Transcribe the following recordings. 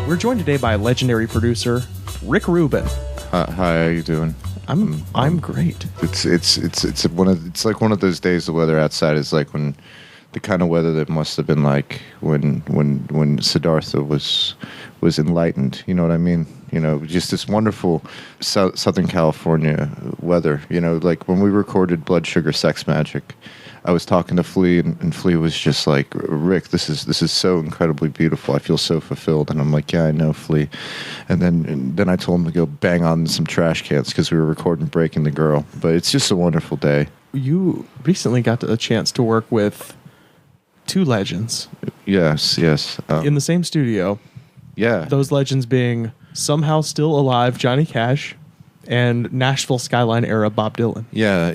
We're joined today by legendary producer Rick Rubin. Hi, how you doing? I'm great. It's like one of those days. The weather outside is like when the kind of weather that must have been like when Siddhartha was enlightened. You know what I mean? You know, just this wonderful Southern California weather. You know, like when we recorded Blood Sugar Sex Magic, I was talking to Flea, and Flea was just like, Rick, this is so incredibly beautiful. I feel so fulfilled. And I'm like, yeah, I know, Flea. And then I told him to go bang on some trash cans because we were recording Breaking the Girl. But it's just a wonderful day. You recently got a chance to work with two legends. Yes. In the same studio. Yeah. Those legends being somehow still alive Johnny Cash and Nashville Skyline era Bob Dylan. Yeah.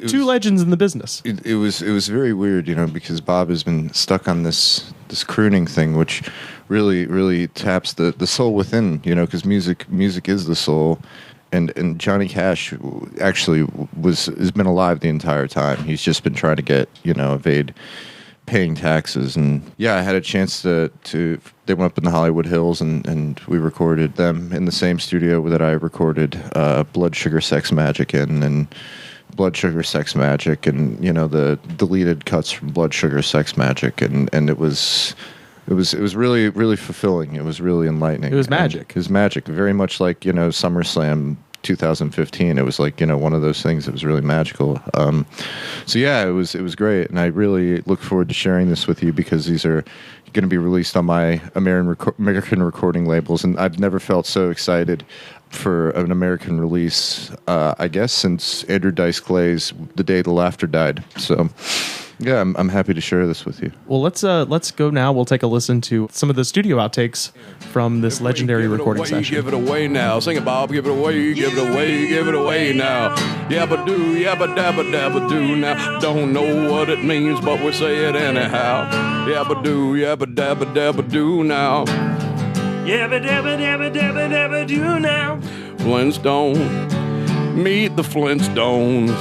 Two legends in the business. It was very weird, you know, because Bob has been stuck on this crooning thing, which really taps the soul within, you know, because music is the soul. And Johnny Cash actually has been alive the entire time. He's just been trying to evade paying taxes. And yeah, I had a chance to they went up in the Hollywood Hills and we recorded them in the same studio that I recorded Blood Sugar Sex Magic and Blood Sugar Sex Magic and, you know, the deleted cuts from Blood Sugar Sex Magic and it was really, really fulfilling. It was really enlightening. It was magic. It was magic. Very much like, you know, SummerSlam 2015. It was like, you know, one of those things that was really magical. So yeah, it was great. And I really look forward to sharing this with you because these are going to be released on my American recording labels. And I've never felt so excited for an American release, I guess, since Andrew Dice Clay's The Day the Laughter Died. So yeah, I'm happy to share this with you. Well, let's go now. We'll take a listen to some of the studio outtakes from this legendary recording session. Give it away now. Sing it, Bob. Give it away. Give it away. Give it away now. Yabba do, yabba dabba dabba do now. Don't know what it means, but we say it anyhow. Yabba do, yabba dabba dabba do now. Yabba dabba dabba dabba dabba do now. Flintstone, meet the Flintstones.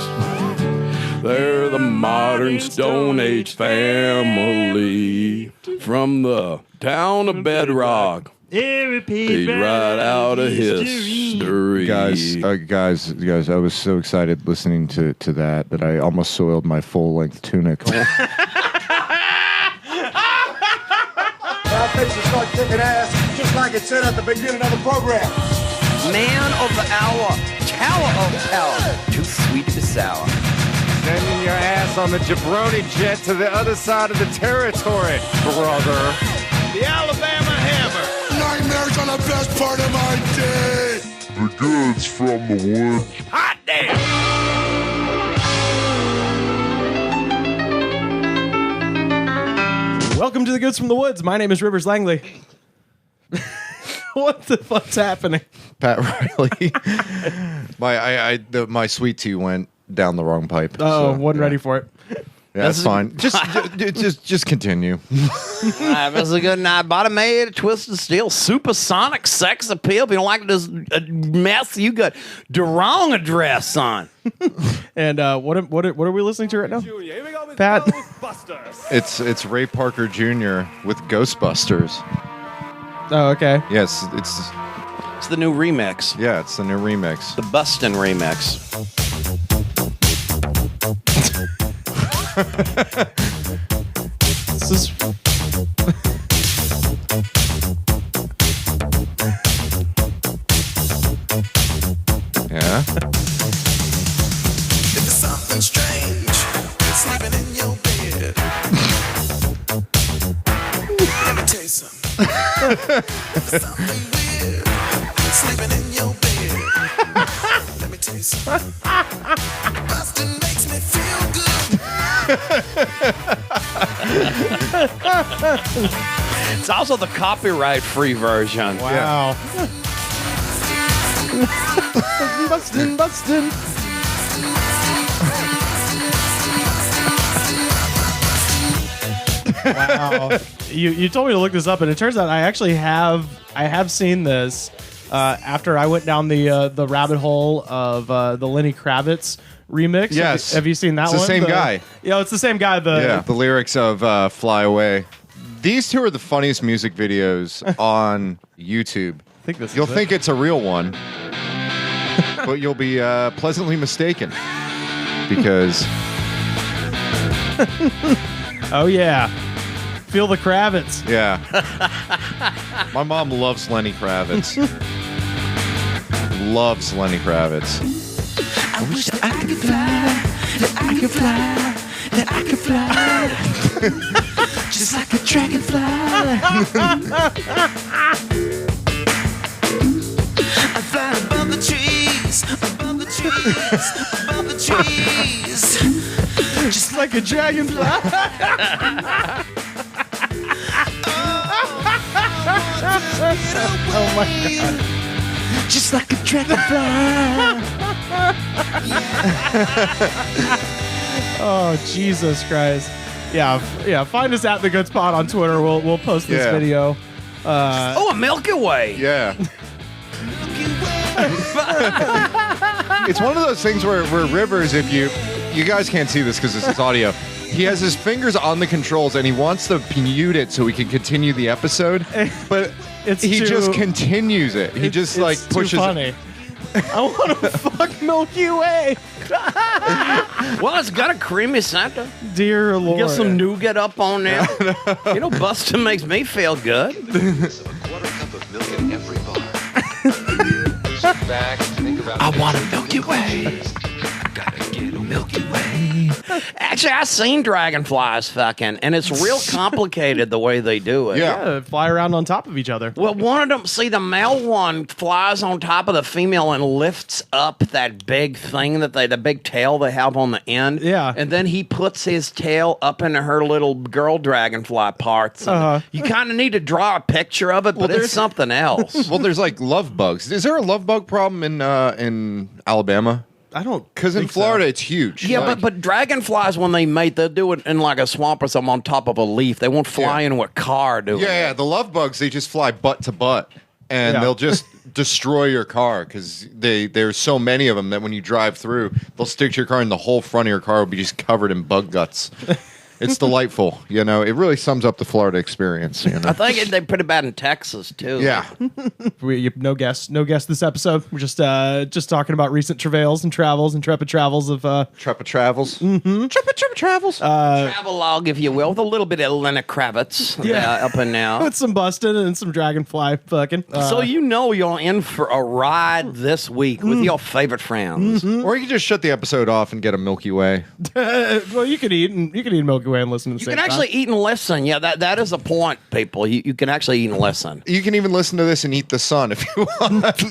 They're the modern Stone Age family from the town of Bedrock. Page right out of history. Guys, I was so excited listening to that I almost soiled my full-length tunic. Now things will start kicking ass, just like it said at the beginning of the program. Man of the hour, tower of tower, too sweet to sour. Sending your ass on the jabroni jet to the other side of the territory, brother. The Alabama Hammer. Nightmares on the best part of my day. The goods from the wood. Hot damn! Welcome to the Goods from the Woods. My name is Rivers Langley. What the fuck's happening? Pat Riley. My sweet tea went down the wrong pipe. Oh, wasn't ready for it. Yeah, that's fine. Just continue. It was a good night. Bottom made, twisted steel, supersonic sex appeal. If you don't like this mess, you got the wrong address, son. And what are we listening to right now? Here we go with Pat. Ghostbusters. It's Ray Parker Jr. with Ghostbusters. Oh, okay. Yes, It's the new remix. it's the new remix. The Bustin' remix. This is Yeah. If there's something strange, sleeping in your bed. Let me tell you something. If there's something weird, sleeping in your bed. Let me tell you something. Bustin' makes me feel good. It's also the copyright-free version. wow. Bustin'. Wow. You told me to look this up, and it turns out I actually have seen this after I went down the rabbit hole of the Lenny Kravitz remix. Yes. Have you seen that one? It's the same guy. Yeah, it's the same guy. The lyrics of Fly Away. These two are the funniest music videos on YouTube. I think this You'll is think it. it's a real one, but you'll be pleasantly mistaken because Oh, yeah. Feel the Kravitz. yeah, my mom loves Lenny Kravitz. Loves Lenny Kravitz. I wish that I could fly, that I could fly, that I could fly. Just like a dragonfly. I fly above the trees, above the trees, above the trees. Just like a dragonfly. Oh my God. Just like a dragonfly. Oh, Jesus Christ. Yeah, yeah. Find us at The Good Spot on Twitter. We'll post this Yeah. video. Oh, a Milky Way. Yeah. It's one of those things where Rivers, if you guys can't see this because this is audio, he has his fingers on the controls and he wants to mute it so he can continue the episode, but he just continues it. He just like it's pushes too funny. I want to fuck Milky Way. Well, it's got a creamy center. Dear Lord. Get some nougat up on there. You know, busting makes me feel good. A quarter cup of milk in every bar. Sit back, think about I want a Milky Way. gotta get a Milky Way. Actually, I've seen dragonflies fucking, and it's real complicated the way they do it. Yeah. Fly around on top of each other. Well, one of them, see, the male one flies on top of the female and lifts up that big thing the big tail they have on the end. Yeah. And then he puts his tail up into her little girl dragonfly parts. And You kind of need to draw a picture of it, but it's something else. Well, there's like love bugs. Is there a love bug problem in Alabama? I don't. Because in think so. Florida, it's huge. Yeah, Like- but dragonflies, when they mate, they'll do it in like a swamp or something on top of a leaf. They won't fly Yeah. into a car doing yeah, it. the love bugs, they just fly butt to butt, and Yeah. they'll just destroy your car because there's so many of them that when you drive through, they'll stick to your car, and the whole front of your car will be just covered in bug guts. It's delightful, you know. It really sums up the Florida experience. You know? I think they're pretty bad in Texas, too. Yeah, No guest this episode. We're just talking about recent travails and travels, intrepid travels of Treppa Travels. Mm-hmm. Treppa Travels. Travelogue, if you will, with a little bit of Lenny Kravitz up and now. with some busting and some dragonfly fucking. So you know you're in for a ride this week with your favorite friends. Or you can just shut the episode off and get a Milky Way. Well, you could eat Milky Way and listen to the You same can actually time. eat and listen. Yeah, that is a point, people. You can actually eat and listen. You can even listen to this and eat the sun if you want.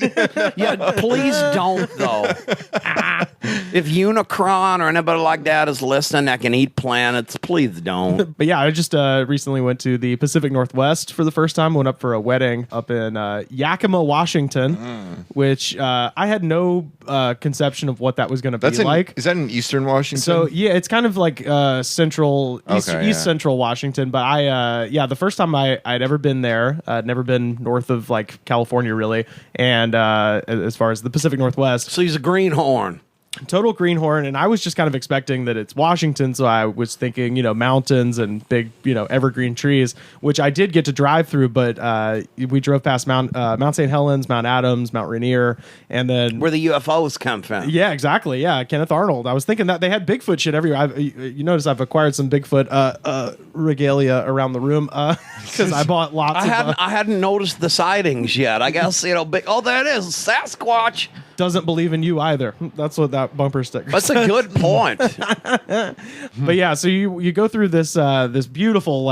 Yeah, please don't, though. If Unicron or anybody like that is listening that can eat planets, please don't. But yeah, I just recently went to the Pacific Northwest for the first time. Went up for a wedding up in Yakima, Washington, which I had no conception of what that was going to be like. Is that in Eastern Washington? So yeah, it's kind of like central, east Okay, yeah. central Washington. But the first time I'd ever been there, I'd never been north of like California really, and as far as the Pacific Northwest, So he's a greenhorn. total greenhorn, and I was just kind of expecting that it's Washington, so I was thinking, mountains and big, evergreen trees, which I did get to drive through, but we drove past Mount St. Helens, Mount Adams, Mount Rainier, and then Where the UFOs come from. yeah, exactly. Yeah, Kenneth Arnold. I was thinking that they had Bigfoot shit everywhere. You notice I've acquired some Bigfoot regalia around the room because I bought lots I hadn't noticed the sightings yet. I guess, big, oh, there it is, Sasquatch. doesn't believe in you either. That's what that bumper sticker That's a good point. But yeah, so you go through this this beautiful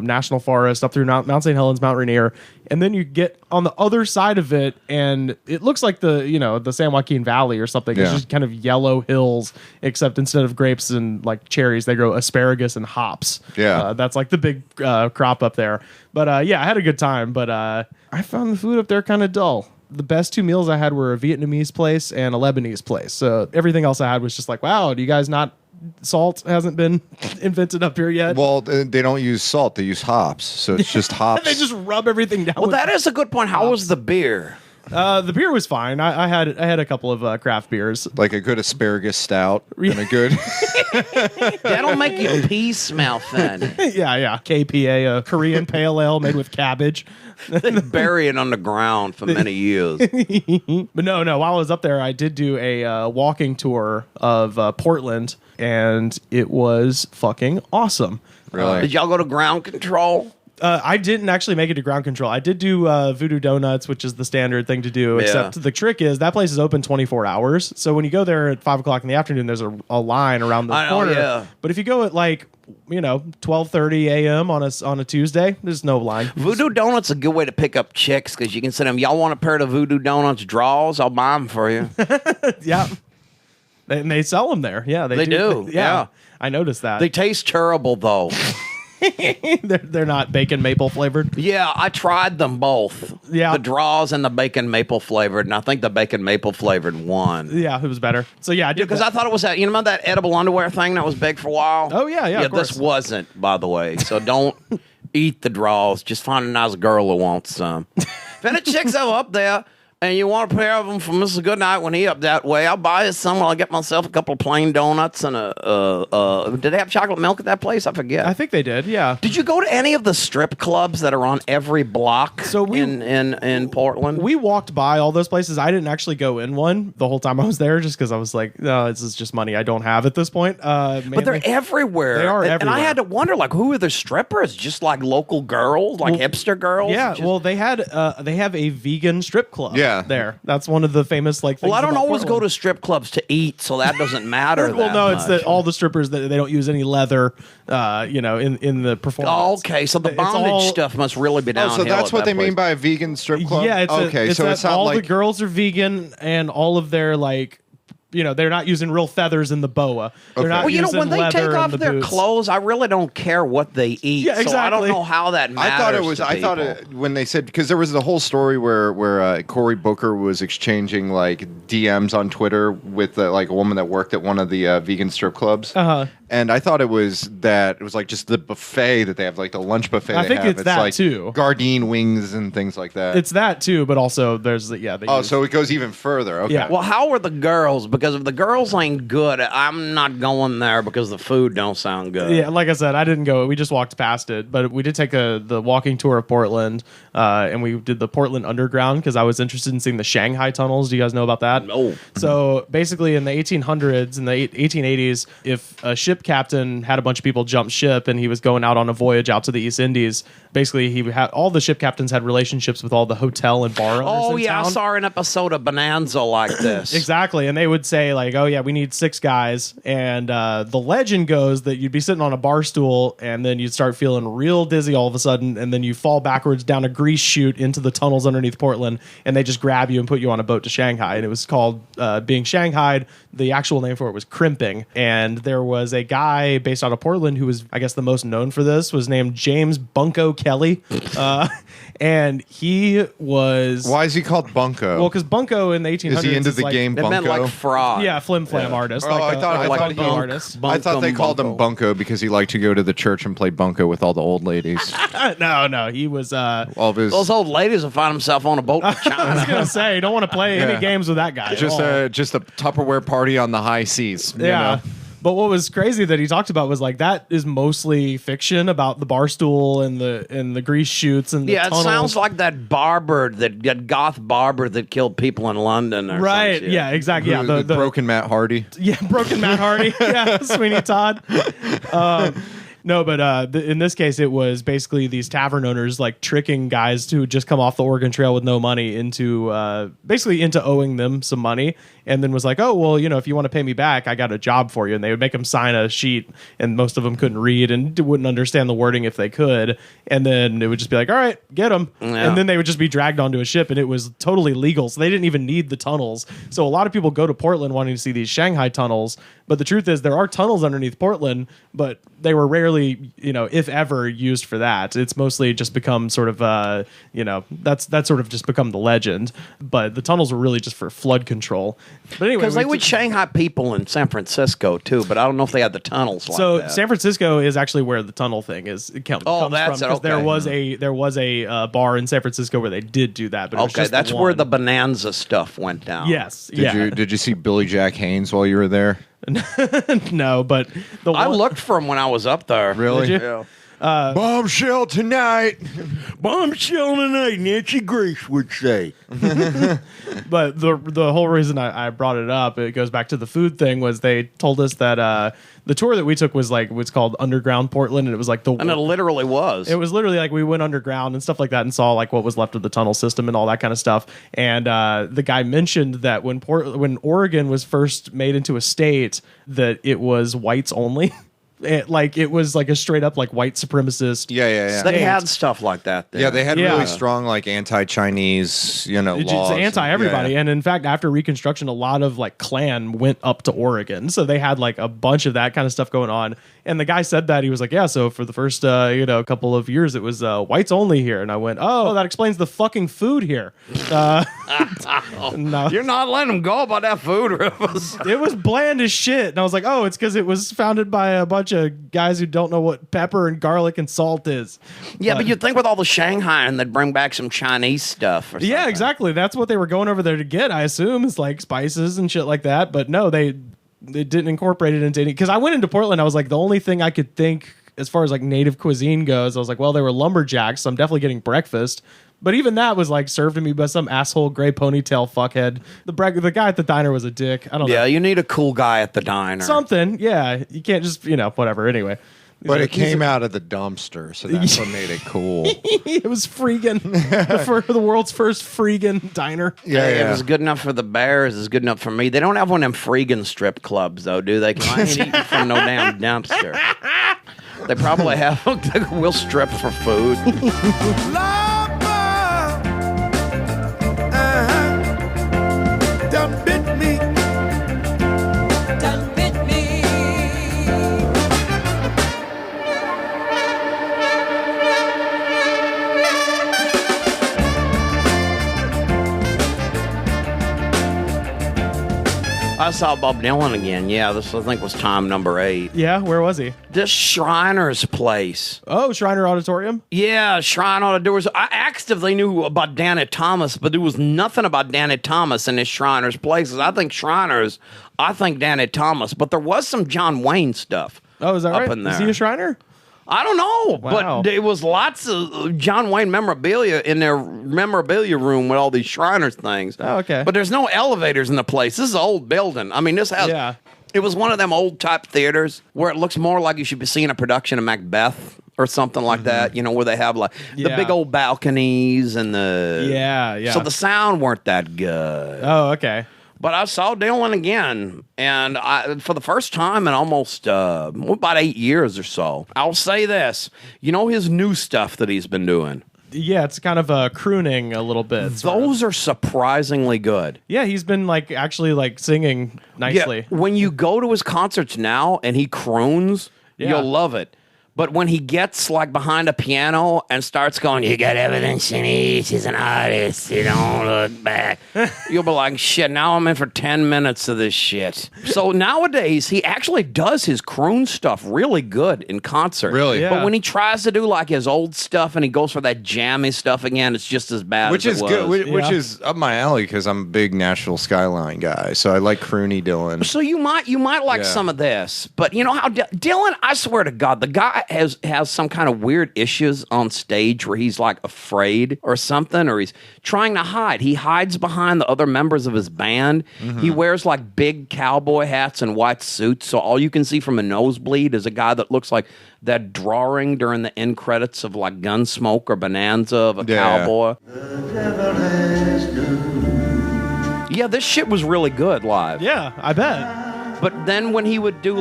national forest up through Mount St. Helens, Mount Rainier, and then you get on the other side of it, and it looks like the San Joaquin Valley or something. It's Yeah. just kind of yellow hills, except instead of grapes and like cherries, they grow asparagus and hops. Yeah. That's like the big crop up there. But yeah, I had a good time. But I found the food up there kind of dull. The best two meals I had were a Vietnamese place and a Lebanese place. So everything else I had was just like, wow, do you guys not... Salt hasn't been invented up here yet. Well, they don't use salt; they use hops. So it's just hops. They just rub everything down. Well, with that is a good point. How was the beer? The beer was fine. I had a couple of craft beers. Like a good asparagus stout and a good. That'll make your pee smell funny. Yeah. KPA, a Korean pale ale made with cabbage. They bury it underground for many years. But no. While I was up there, I did do a walking tour of Portland, and it was fucking awesome. Really? Did y'all go to ground control? I didn't actually make it to ground control. I did do Voodoo Donuts, which is the standard thing to do, except the trick is that place is open 24 hours. So when you go there at 5 o'clock in the afternoon, there's a line around the corner. Yeah. But if you go at 12:30 a.m. on a Tuesday, there's no line. Voodoo Donuts is a good way to pick up chicks because you can send them, y'all want a pair of Voodoo Donuts draws? I'll buy them for you. Yeah. And they sell them there. Yeah, they do. Yeah. I noticed that. They taste terrible, though. they're not bacon maple flavored. Yeah, I tried them both. Yeah. The draws and the bacon maple flavored, and I think the bacon maple flavored won. Yeah, it was better. So yeah, I did because I thought it was that. You know that edible underwear thing that was big for a while? Oh yeah. Yeah, this wasn't, by the way. So don't eat the draws. Just find a nice girl who wants some. If any chicks ever up there and you want a pair of them for Mr. Goodnight when he up that way, I'll buy you some. I'll get myself a couple of plain donuts and did they have chocolate milk at that place? I forget. I think they did. Yeah. Did you go to any of the strip clubs that are on every block in Portland? We walked by all those places. I didn't actually go in one the whole time I was there just because I was like, no, this is just money I don't have at this point. But they're everywhere. They are everywhere. And I had to wonder, who are the strippers? Just like local girls, hipster girls? Yeah, they have a vegan strip club. Yeah. There. That's one of the famous things. Well, I don't about always Portland. go to strip clubs to eat, so that doesn't matter. Well, no, it's that all the strippers that they don't use any leather, in the performance. Oh, okay, so the bondage stuff must really be downhill. So that's what they mean by a vegan strip club? Yeah, it's not all the girls are vegan and all of their they're not using real feathers in the boa. They're not using when they leather take off in the their boots. clothes, I really don't care what they eat. Yeah, exactly. So I don't know how that matters. I thought when they said, because there was the whole story where Cory Booker was exchanging DMs on Twitter with a woman that worked at one of the vegan strip clubs. Uh-huh. And I thought it was just the buffet that they have, the lunch buffet. I think it's that too. Gardein wings and things like that. It's that too, but also there's so it goes even further. Okay. Yeah. Well, how are the girls? Because if the girls ain't good, I'm not going there because the food don't sound good. Yeah, like I said, I didn't go. We just walked past it, but we did take the walking tour of Portland, and we did the Portland Underground because I was interested in seeing the Shanghai tunnels. Do you guys know about that? No. So basically, in the 1800s, in the 1880s, if a ship captain had a bunch of people jump ship and he was going out on a voyage out to the East Indies, basically he had all the ship captains had relationships with all the hotel and bar owners. Oh in yeah, town. I saw an episode of Bonanza like this. Exactly, and they would say oh yeah, we need 6 guys, and the legend goes that you'd be sitting on a bar stool and then you'd start feeling real dizzy all of a sudden, and then you fall backwards down a grease chute into the tunnels underneath Portland, and they just grab you and put you on a boat to Shanghai, and it was called being Shanghaied. The actual name for it was crimping, and there was a guy based out of Portland who was, I guess, the most known for this, was named James Bunko Kelly, and he was... Why is he called Bunko? Well, because Bunko in the 1800s is he into the game It Bunko? meant fraud. Yeah, flim flam artist. I thought they called him Bunko because he liked to go to the church and play Bunko with all the old ladies. No, he was... all of his... Those old ladies will find himself on a boat to China. I was going to say, you don't want to play any games with that guy. Just a Tupperware party on the high seas. You know? But what was crazy that he talked about was that is mostly fiction about the bar stool and the grease chutes and the tunnels. It sounds like that goth barber that killed people in London. Or right? Some shit. Yeah, exactly. Yeah, the broken Matt Hardy. Yeah, broken Matt Hardy. Yeah, Sweeney Todd. No, but in this case, it was basically these tavern owners tricking guys who just come off the Oregon Trail with no money into owing them some money, and then was like, oh, well, if you want to pay me back, I got a job for you. And they would make them sign a sheet, and most of them couldn't read and wouldn't understand the wording if they could. And then it would just be like, all right, get them. Yeah. And then they would just be dragged onto a ship, and it was totally legal. So they didn't even need the tunnels. So a lot of people go to Portland wanting to see these Shanghai tunnels. But the truth is there are tunnels underneath Portland, but they were rarely rarely, if ever, used for that. It's mostly just become sort of, that's sort of just become the legend. But the tunnels were really just for flood control. But anyway, Because they would Shanghai people in San Francisco too, but I don't know if they had the tunnels like so that. San Francisco is actually where the tunnel thing is. Comes that's from, it. Okay. There was a bar in San Francisco where they did do that. But it was Okay, just that's one. where the Bonanza stuff went down. Yes. Did you see Billy Jack Haynes while you were there? No, but I looked for him when I was up there. Really? Did you? Yeah. Bombshell tonight. Bombshell tonight, Nancy Grace would say. But the whole reason I brought it up, it goes back to the food thing, was they told us that the tour that we took was like what's called Underground Portland, and it was like And it literally was. It was literally like we went underground and stuff like that and saw like what was left of the tunnel system and all that kind of stuff. And the guy mentioned that when Oregon was first made into a state, that it was whites only. It was like a straight up like white supremacist. Yeah. They had stuff like that there. Yeah, they had Yeah. really strong like anti-Chinese, It's laws. anti everybody. Yeah. And in fact, after Reconstruction, a lot of like Klan went up to Oregon. So they had like a bunch of that kind of stuff going on. And the guy said that he was like, yeah, so for the first, couple of years, it was whites only here. And I went, oh, that explains the fucking food here. No. You're not letting them go about that food, Rufus. It was bland as shit. And I was like, oh, it's because it was founded by a bunch of guys who don't know what pepper and garlic and salt is. Yeah, but you'd think with all the Shanghai and they'd bring back some Chinese stuff or something. Yeah, exactly. That's what they were going over there to get, I assume, is like spices and shit like that. But no, they didn't incorporate it into any. Because I went into Portland, I was like, the only thing I could think as far as like native cuisine goes, I was like, well, they were lumberjacks, so I'm definitely getting breakfast. But even that was like served to me by some asshole gray ponytail fuckhead. The guy at the diner was a dick. I don't know. Yeah, you need a cool guy at the diner. Something. Yeah. You can't just, whatever. Anyway. But it came out of the dumpster, so that's what made it cool. It was Freegan. For the world's first Freegan diner. It was good enough for the Bears. It's good enough for me. They don't have one of them Freegan strip clubs, though, do they? 'Cause I ain't eating from no damn dumpster. They probably have. We'll strip for food. Done bit me. Done bit me. I saw Bob Dylan again. Yeah, this I think was time number 8. Yeah, where was he? This Shriner's place. Oh, Shriner Auditorium? Yeah, Shriner. I asked if they knew about Danny Thomas, but there was nothing about Danny Thomas in this Shriner's places. I think Danny Thomas, but there was some John Wayne stuff. Oh, is that up right? in there. Is he a Shriner? I don't know, Wow. but there was lots of John Wayne memorabilia in their memorabilia room with all these Shriners things. Oh, okay. But there's no elevators in the place. This is an old building. I mean, this has... Yeah. It was one of them old type theaters where it looks more like you should be seeing a production of Macbeth or something like that, where they have like the Yeah. big old balconies and the... Yeah. So the sound weren't that good. Oh, okay. But I saw Dylan again, and for the first time in almost about 8 years or so. I'll say this. His new stuff that he's been doing? Yeah, it's kind of crooning a little bit. Those are surprisingly good. Yeah, he's been actually singing nicely. Yeah, when you go to his concerts now and he croons, Yeah. you'll love it. But when he gets behind a piano and starts going, you got evidence you need, she's an artist, you don't look back. You'll be like, shit, now I'm in for 10 minutes of this shit. So nowadays, he actually does his croon stuff really good in concert. Really? Yeah. But when he tries to do his old stuff and he goes for that jammy stuff again, it's just as bad Which as is it good, was. which Yeah. is up my alley because I'm a big Nashville Skyline guy, so I like croony Dylan. So you might like Yeah. some of this, but you know how Dylan? I swear to God, the guy has some kind of weird issues on stage where he's afraid or something, or he's trying to hide. He hides behind the other members of his band. He wears big cowboy hats and white suits, so all you can see from a nosebleed is a guy that looks like that drawing during the end credits of Gunsmoke or Bonanza of a cowboy. Yeah, this shit was really good live. Yeah, I bet. But then when he would do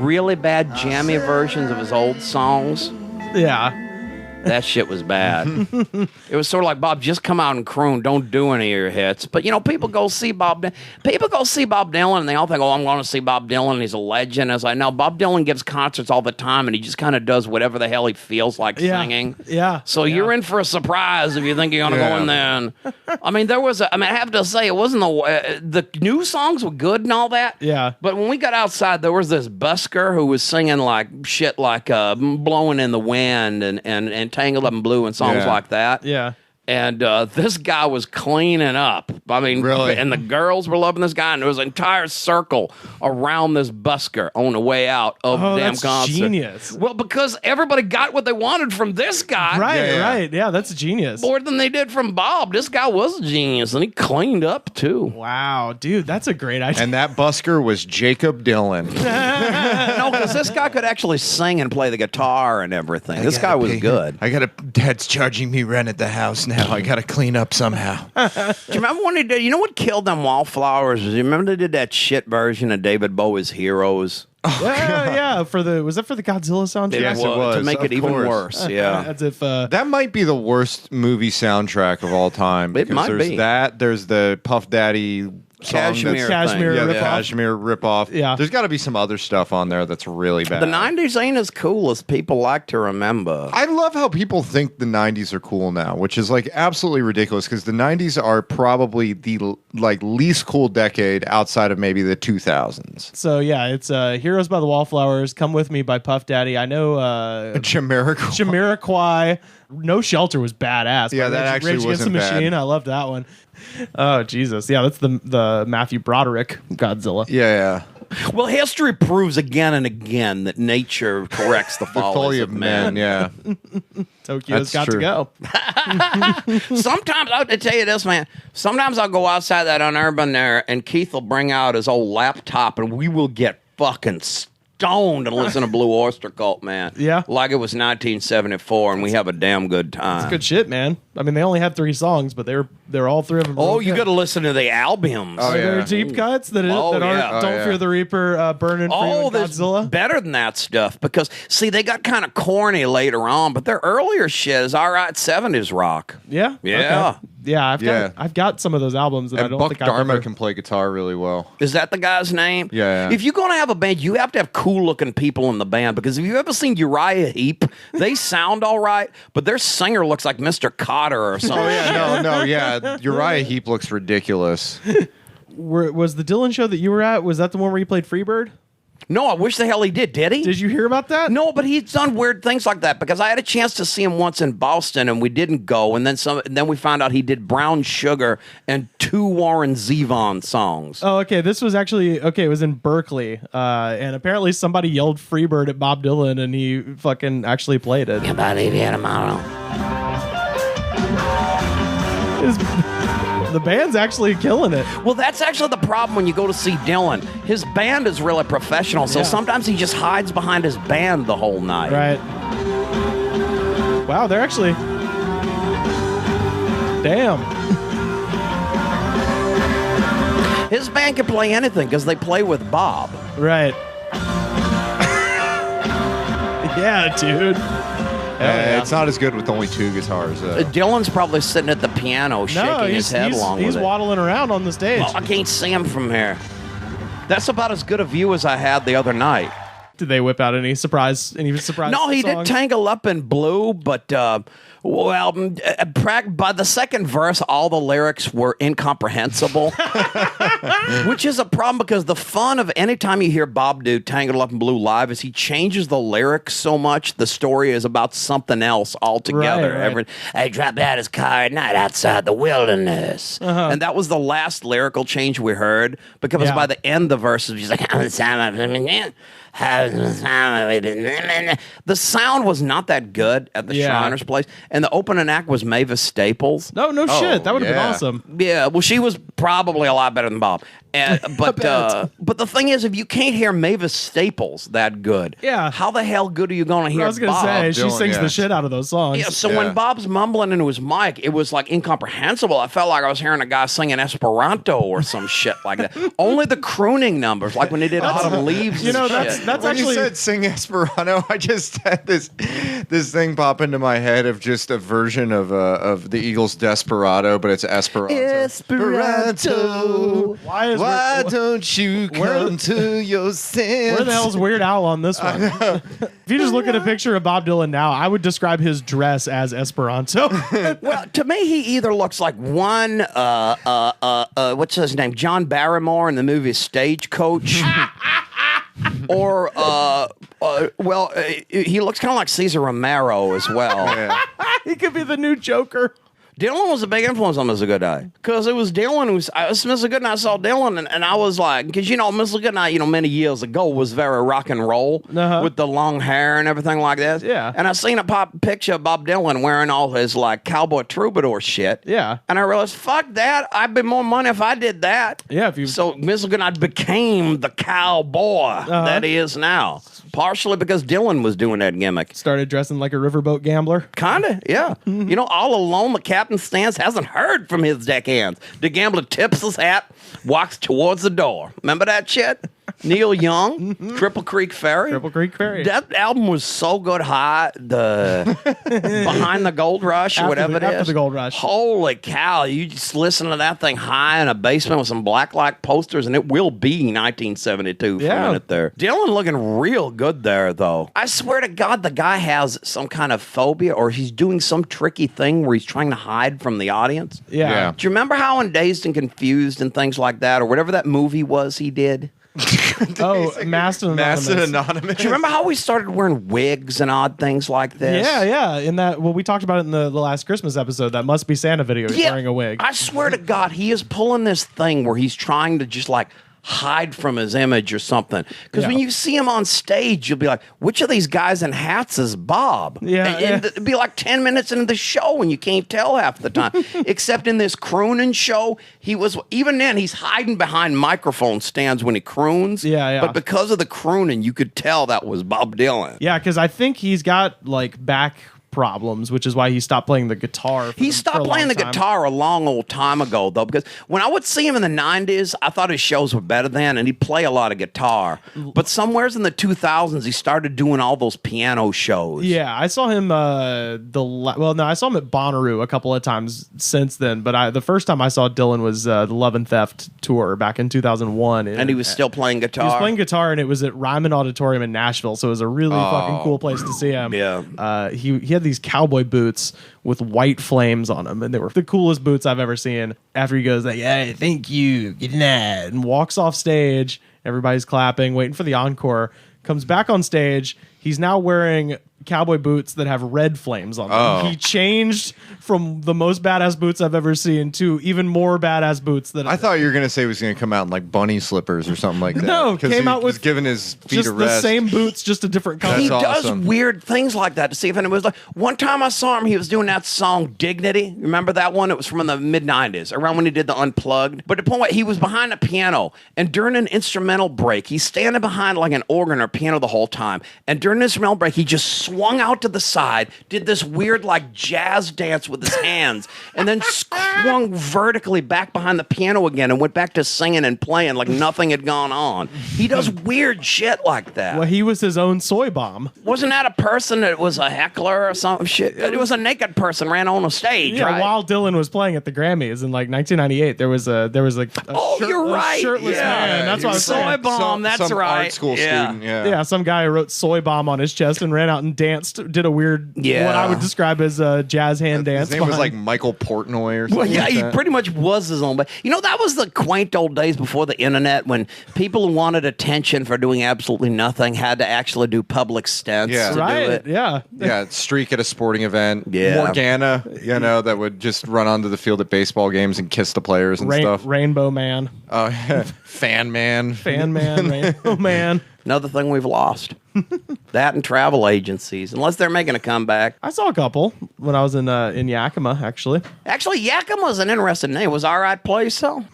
really bad jammy versions of his old songs, Yeah. That shit was bad. It was sort of like, Bob, just come out and croon. Don't do any of your hits. But, people go see Bob Dylan, and they all think, oh, I'm going to see Bob Dylan. He's a legend. It's like, no, Bob Dylan gives concerts all the time, and he just kind of does whatever the hell he feels like singing. Yeah. So you're in for a surprise if you think you're going to go in there. And, I have to say, it wasn't the new songs were good and all that. Yeah. But when we got outside, there was this busker who was singing like shit like Blowing in the Wind and Tangled Up in Blue and songs like that. Yeah. And this guy was cleaning up. I mean, really? And the girls were loving this guy, and there was an entire circle around this busker on the way out of the damn that's concert. Genius. Well, because everybody got what they wanted from this guy. Right. Yeah, that's genius. More than they did from Bob. This guy was a genius, and he cleaned up, too. Wow, dude, that's a great idea. And that busker was Jacob Dylan. No, because this guy could actually sing and play the guitar and everything. This guy was good. Dad's charging me rent at the house now. I gotta clean up somehow. Do you remember when he did? You know what killed them Wallflowers? You remember they did that shit version of David Bowie's Heroes? Yeah. Was that for the Godzilla soundtrack? Yes, it was. To make it even course. worse. Yeah. As if that might be the worst movie soundtrack of all time. It might there's be. There's the Puff Daddy Cashmere Cashmere thing. ripoff. Cashmere ripoff. Yeah. There's got to be some other stuff on there that's really bad. The 90s ain't as cool as people like to remember. I love how people think the 90s are cool now, which is like absolutely ridiculous because the 90s are probably the least cool decade outside of maybe the 2000s. So yeah, it's Heroes by the Wallflowers, Come With Me by Puff Daddy. I know Jamiroquai. No Shelter was badass. Yeah, that actually Rage Against the wasn't bad. Machine. I love that one. Oh Jesus, yeah, that's the Matthew Broderick Godzilla. Yeah. Well, history proves again and again that nature corrects the follies of men. Yeah. Tokyo's That's got true. to go. Sometimes, I'll tell you this, man. Sometimes I'll go outside that Unurban there, and Keith will bring out his old laptop, and we will get fucking stoned and listen to Blue Oyster Cult, man. Yeah. Like it was 1974, and we have a damn good time. It's good shit, man. I mean, they only had 3 songs, but they're all 3 of them. Oh, you got to listen to the albums. Oh, yeah. They're deep cuts that aren't Don't Fear the Reaper, Burning for You, and there's Godzilla. better than that stuff because, see, they got kind of corny later on, but their earlier shit is all right 70s rock. Yeah? Yeah. Okay. Yeah, I've got some of those albums that I And don't Buck think Dharma I've ever... can play guitar really well. Is that the guy's name? Yeah. If you're going to have a band, you have to have cool-looking people in the band because if you've ever seen Uriah Heep, they sound all right, but their singer looks like Mr. Cotter or something. Oh, yeah. Uriah Heep looks ridiculous. Was the Dylan show that you were at, was that the one where you played Freebird? No, I wish the hell he did. Did he? Did you hear about that? No, but he's done weird things like that because I had a chance to see him once in Boston and we didn't go, and then we found out he did Brown Sugar and 2 Warren Zevon songs. Oh, okay. This was actually it was in Berkeley, and apparently somebody yelled Freebird at Bob Dylan, and he fucking actually played it. The band's actually killing it. Well, that's actually the problem when you go to see Dylan. His band is really professional, so sometimes he just hides behind his band the whole night. Right. Wow, they're actually... Damn. His band can play anything because they play with Bob. Right. Yeah, dude. It's not as good with only 2 guitars. Dylan's probably sitting at the piano shaking his head along with it. He's waddling around on the stage. Well, I can't see him from here. That's about as good a view as I had the other night. Did they whip out any surprise? No, he did Tangle Up in Blue, but by the second verse, all the lyrics were incomprehensible, which is a problem because the fun of any time you hear Bob do Tangled Up in Blue live is he changes the lyrics so much. The story is about something else altogether. Right. I dropped out his car at night outside the wilderness, and that was the last lyrical change we heard because by the end, the verses he's like, the sound was not that good at the Shriners place, and the opening act was Mavis Staples. No shit, that would have been awesome. Yeah, well, she was probably a lot better than Bob. But the thing is, if you can't hear Mavis Staples that good, how the hell good are you going to hear? I was going to say she sings the shit out of those songs. Yeah, so when Bob's mumbling into his mic, it was like incomprehensible. I felt like I was hearing a guy singing Esperanto or some shit like that. Only the crooning numbers, like when they did Autumn Leaves. You know, and that's shit. When actually. you said sing Esperanto, I just had this thing pop into my head of just a version of the Eagles' Desperado, but it's Esperanto. Esperanto. Why don't you come to your senses? Where the hell's Weird Al on this one? If you just look at a picture of Bob Dylan now, I would describe his dress as Esperanto. Well, to me, he either looks like one, what's his name, John Barrymore in the movie Stagecoach, or, he looks kind of like Cesar Romero as well. Yeah. He could be the new Joker. Dylan was a big influence on Mr. Goodnight because it was Dylan who's Mr. Goodnight. I saw Dylan and I was like, because Mr. Goodnight, many years ago was very rock and roll with the long hair and everything like that. Yeah. And I seen a picture of Bob Dylan wearing all his like cowboy troubadour shit. Yeah. And I realized, fuck that. I'd be more money if I did that. Yeah. So Mr. Goodnight became the cowboy that he is now. Partially because Dylan was doing that gimmick. Started dressing like a riverboat gambler. Kinda, yeah. All alone, the captain stands, hasn't heard from his deckhands. The gambler tips his hat, walks towards the door. Remember that shit? Neil Young, Triple Creek Ferry. Triple Creek Ferry. That album was so good. Behind the Gold Rush or whatever it is. After the Gold Rush. Holy cow! You just listen to that thing high in a basement with some blacklight posters, and it will be 1972 for a minute there. Dylan looking real good there, though. I swear to God, the guy has some kind of phobia, or he's doing some tricky thing where he's trying to hide from the audience. Yeah. Do you remember how in Dazed and Confused and things like that, or whatever that movie was he did? Masked and Anonymous. Do you remember how we started wearing wigs and odd things like this? Yeah. In that, we talked about it in the last Christmas episode. That Must Be Santa video. He's wearing a wig. I swear to God, he is pulling this thing where he's trying to just like hide from his image or something. Because when you see him on stage, you'll be like, which of these guys in hats is Bob? And it'd be like 10 minutes into the show and you can't tell half the time. Except in this crooning show, even then, he's hiding behind microphone stands when he croons. But because of the crooning, you could tell that was Bob Dylan. Yeah, because I think he's got like back problems, which is why he stopped playing the guitar. He stopped playing the guitar a long old time ago, though, because when I would see him in the 90s, I thought his shows were better then, and he'd play a lot of guitar. But somewheres in the 2000s, he started doing all those piano shows. Yeah, I saw him I saw him at Bonnaroo a couple of times since then, but the first time I saw Dylan was the Love and Theft tour back in 2001. And he was still playing guitar? He was playing guitar, and it was at Ryman Auditorium in Nashville, so it was a really fucking cool place to see him. Yeah. He had these cowboy boots with white flames on them, and they were the coolest boots I've ever seen. After he goes like, "Hey, thank you, good night," and walks off stage, everybody's clapping, waiting for the encore. Comes back on stage. He's now wearing cowboy boots that have red flames on them. He changed from the most badass boots I've ever seen to even more badass boots that I thought you were going to say he was going to come out in like bunny slippers or something like that. No, came out with giving his feet just a rest. the same boots, just a different color. He That's does awesome. weird things like that to see if it was like one time I saw him, he was doing that song Dignity. Remember that one? It was from the mid-90s, around when he did the Unplugged. But the point, he was behind a piano, and during an instrumental break, he's standing behind like an organ or piano the whole time. And during the instrumental break, he just swung out to the side, did this weird like jazz dance with his hands, and then swung vertically back behind the piano again and went back to singing and playing like nothing had gone on. He does weird shit like that. Well, he was his own soy bomb. Wasn't that a person that was a heckler or some shit? It was a naked person ran on a stage, Yeah, right? while Dylan was playing at the Grammys in like 1998, there was a you're right. shirtless man. That's what I was Soy saying. bomb. That's some right. art school student. Yeah, some guy wrote soy bomb on his chest and ran out and danced, did a weird, what I would describe as a jazz hand dance. His name was like Michael Portnoy or something. Well, yeah, like he that. pretty much was his own. But that was the quaint old days before the internet, when people who wanted attention for doing absolutely nothing had to actually do public stunts to do it. Yeah, streak at a sporting event. Yeah. Morgana, that would just run onto the field at baseball games and kiss the players and stuff. Rainbow Man. Fan man. Rainbow Man. Another thing we've lost. That and travel agencies, unless they're making a comeback. I saw a couple when I was in Yakima, actually. Actually, Yakima's an interesting name. It was all right place, though.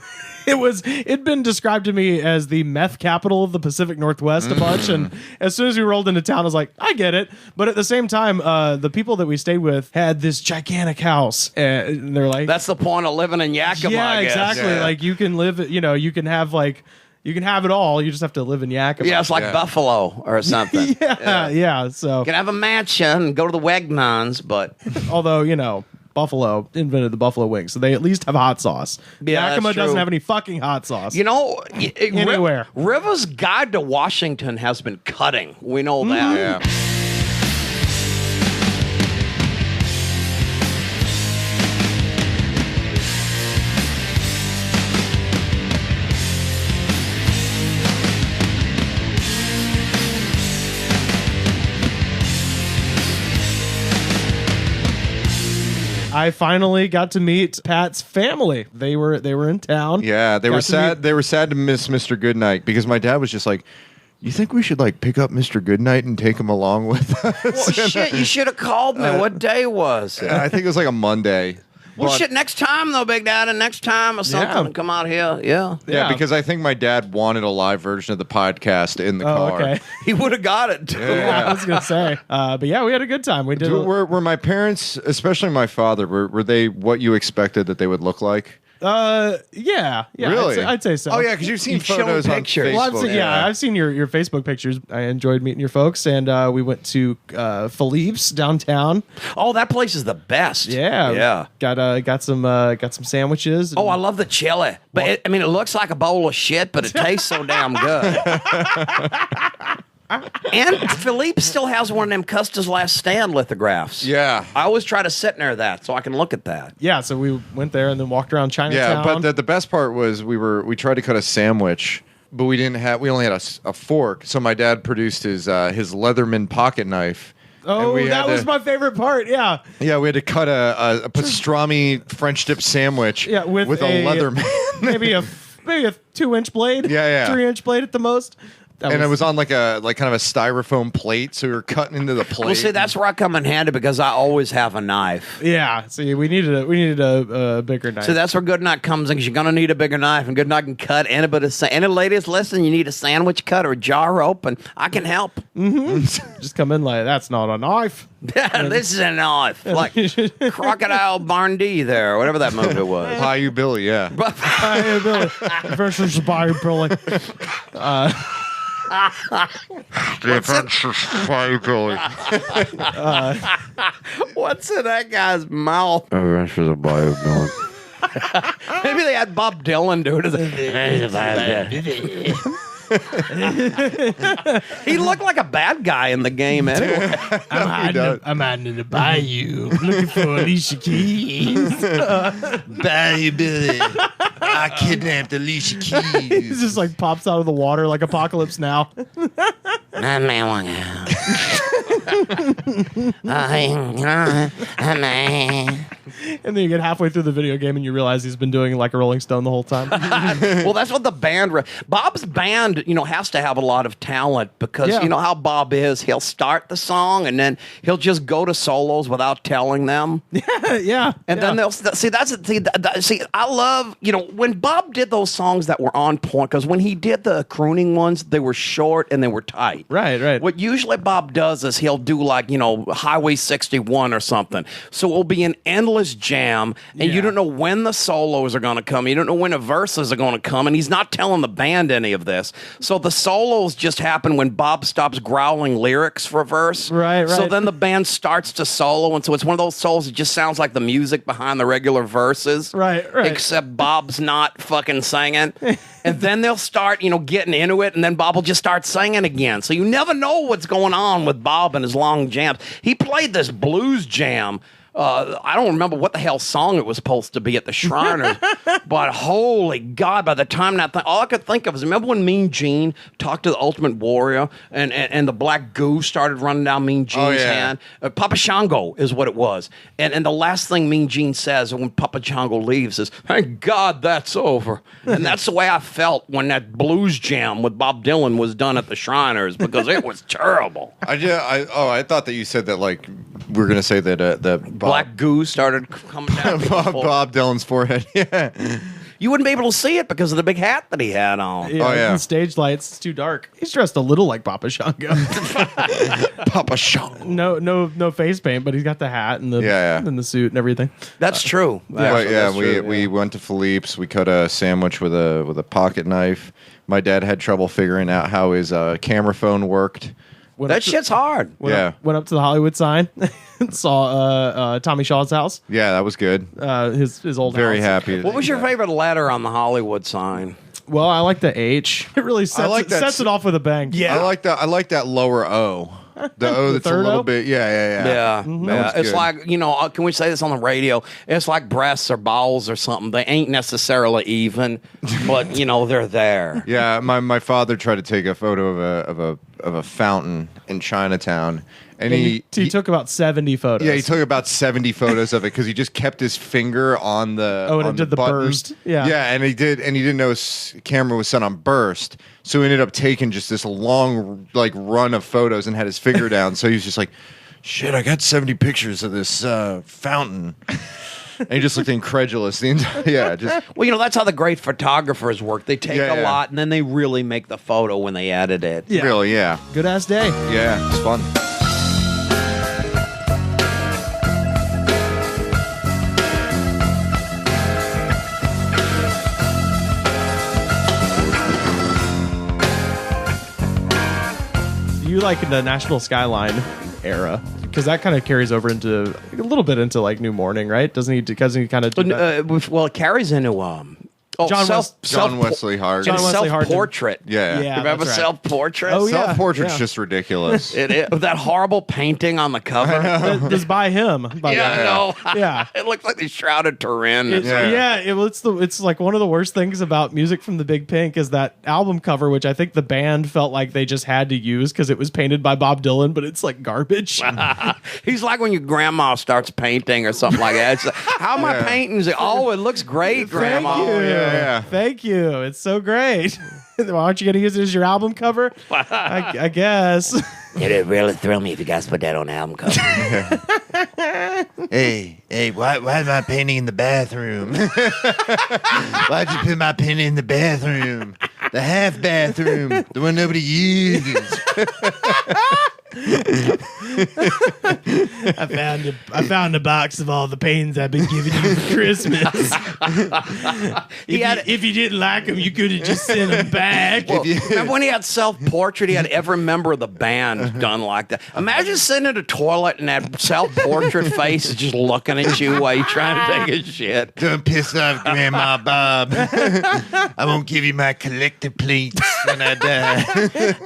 It'd been described to me as the meth capital of the Pacific Northwest a bunch, and as soon as we rolled into town, I was like, I get it. But at the same time, the people that we stayed with had this gigantic house, and they're like, That's the point of living in Yakima, yeah, I guess. exactly. Yeah. Like you can live, you can have it all. You just have to live in Yakima. Yeah, it's like Buffalo or something. yeah. So You can have a mansion and go to the Wegmans, but although Buffalo invented the buffalo wings, so they at least have hot sauce. Yeah, Yakima that's true. doesn't have any fucking hot sauce. Anywhere. Anywhere. River's Guide to Washington has been cutting. We know that. Yeah. I finally got to meet Pat's family. They were in town. Yeah, they were Got to sad. meet- They were sad to miss Mr. Goodnight because my dad was just like, "You think we should like pick up Mr. Goodnight and take him along with us?" Well, shit, you should have called me. What day was it? I think it was like a Monday. Well, But- shit, next time, though, Big Daddy, next time or something, Yeah. come out here. Yeah. Yeah, because I think my dad wanted a live version of the podcast in the Oh, car. okay. He would have got it, too. Yeah, I was gonna say. But yeah, we had a good time. We did. Were my parents, especially my father, were they what you expected that they would look like? Yeah. Really? I'd say so. Oh yeah, because you've seen You've shown photos on pictures. Facebook. Well, I've seen your Facebook pictures. I enjoyed meeting your folks, and we went to Philippe's downtown. Oh, that place is the best. Yeah, Yeah. Got some sandwiches. Oh, I love the chili. But it looks like a bowl of shit, but it tastes so damn good. And Philippe still has one of them Custer's Last Stand lithographs. Yeah. I always try to sit near that so I can look at that. Yeah, so we went there and then walked around Chinatown. Yeah, but the best part was we tried to cut a sandwich, but we only had a fork. So my dad produced his Leatherman pocket knife. and we that had was to- my favorite part. Yeah, Yeah, we had to cut a pastrami French dip sandwich. Yeah, with a a- Leatherman. maybe a 2-inch blade. Yeah. 3-inch blade at the most. And it was on like kind of a styrofoam plate, so we were cutting into the plate. Well, see, that's where I come in handy because I always have a knife. Yeah, see, we needed a bigger knife. So that's where Goodnight comes in because you're going to need a bigger knife, and Goodnight can cut any ladies, listen, you need a sandwich cut or a jar open. I can help. Just come in like, that's not a knife. This is a knife. Like Crocodile Barndee there, or whatever that movie was. Bayou Billy, yeah. Hey, Billy. Versus Bayou Billy. Bayou Billy. What's in that guy's mouth? Adventures of Bayou Billy. Maybe they had Bob Dylan do it. He looked like a bad guy in the game anyway. I'm hiding in the bayou looking for Alicia Keys. Bayou Billy. I kidnapped Alicia He Keys. just like pops out of the water like Apocalypse Now. And then you get halfway through the video game and you realize he's been doing like a Rolling Stone the whole time. Well, that's what the band. Bob's band, has to have a lot of talent because Yeah. you know how Bob is. He'll start the song and then he'll just go to solos without telling them. Yeah. And then they'll see. I love when Bob did those songs that were on point because when he did the crooning ones, they were short and they were tight. Right. What usually Bob does is he'll do like Highway 61 or something. So it'll be an endless jam, and you don't know when the solos are going to come. You don't know when the verses are going to come, and he's not telling the band any of this. So the solos just happen when Bob stops growling lyrics for a verse. Right. So then the band starts to solo, and so it's one of those solos that just sounds like the music behind the regular verses. Right. Except Bob's not fucking singing. And then they'll start, getting into it, and then Bob will just start singing again. So you never know what's going on with Bob and his long jams. He played this blues jam. I don't remember what the hell song it was supposed to be at the Shriners, but holy God, by the time all I could think of is, remember when Mean Gene talked to the Ultimate Warrior and the black goo started running down Mean Gene's hand? Papa Shango is what it was. And the last thing Mean Gene says when Papa Shango leaves is, thank God that's over. And that's the way I felt when that blues jam with Bob Dylan was done at the Shriners because it was terrible. I thought that you said that like we were gonna say that Black goo started coming down. Bob Dylan's forehead. Yeah. you wouldn't be able to see it because of the big hat that he had on. Yeah, Oh, yeah. the stage lights, it's too dark. He's dressed a little like Papa Shango. Papa Shango. no face paint, but he's got the hat and the and the suit and everything. That's true. But yeah, That's true, we went to Philippe's. We cut a sandwich with a pocket knife. My dad had trouble figuring out how his camera phone worked. That shit's hard. Went up to the Hollywood sign, saw Tommy Shaw's house. Yeah, that was good. His old Very house. happy. What was your favorite letter on the Hollywood sign? Well, I like the H. It really sets it off with a bang. I like that lower O. The O that's a third little O? bit. Yeah. Yeah, That was it's good. like, can we say this on the radio? It's like breasts or bowels or something. They ain't necessarily even, but they're there. Yeah, my father tried to take a photo of a fountain in Chinatown, and He took about 70 photos. Yeah, he took about 70 photos of it because he just kept his finger on the and on it did the buttons. burst. Yeah, and he didn't know his camera was set on burst, so he ended up taking just this long run of photos and had his finger down. So he was just like, "Shit, I got 70 pictures of this fountain." And he just looked incredulous. Well, that's how the great photographers work. They take a lot and then they really make the photo when they edit it. Yeah. Really, yeah. Good ass day. Yeah, it's fun. You like the Nashville Skyline era because that kind of carries over into a little bit into like New Morning, right? Doesn't he? Doesn't he kind of? Well, it carries into John Wesley Harding. John Wesley Harding. Self-portrait. Yeah. Remember that's right. self-portrait? Oh, yeah. Self-portrait's just ridiculous. It is. That horrible painting on the cover. That's by him. By the way. I know. Yeah. It looks like they shrouded Turin. It's like one of the worst things about Music from the Big Pink is that album cover, which I think the band felt like they just had to use because it was painted by Bob Dylan, but it's like garbage. He's like when your grandma starts painting or something like that. It's like, how am I painting? He's like, oh, it looks great, grandma. Thank you. Yeah. Thank you. It's so great. Why aren't you going to use it as your album cover? I guess. It'd really thrill me if you guys put that on the album cover. Hey, why am I painting in the bathroom? Why'd you put my painting in the bathroom? The half bathroom, the one nobody uses. I found a box of all the paintings I've been giving you for Christmas. If you didn't like them, you could have just sent them back. Well, remember when he had self-portrait? He had every member of the band done like that. Imagine sitting in a toilet and that self-portrait face is just looking at you while you're trying to take a shit. Don't piss off Grandma Bob. I won't give you my collector plates when I die.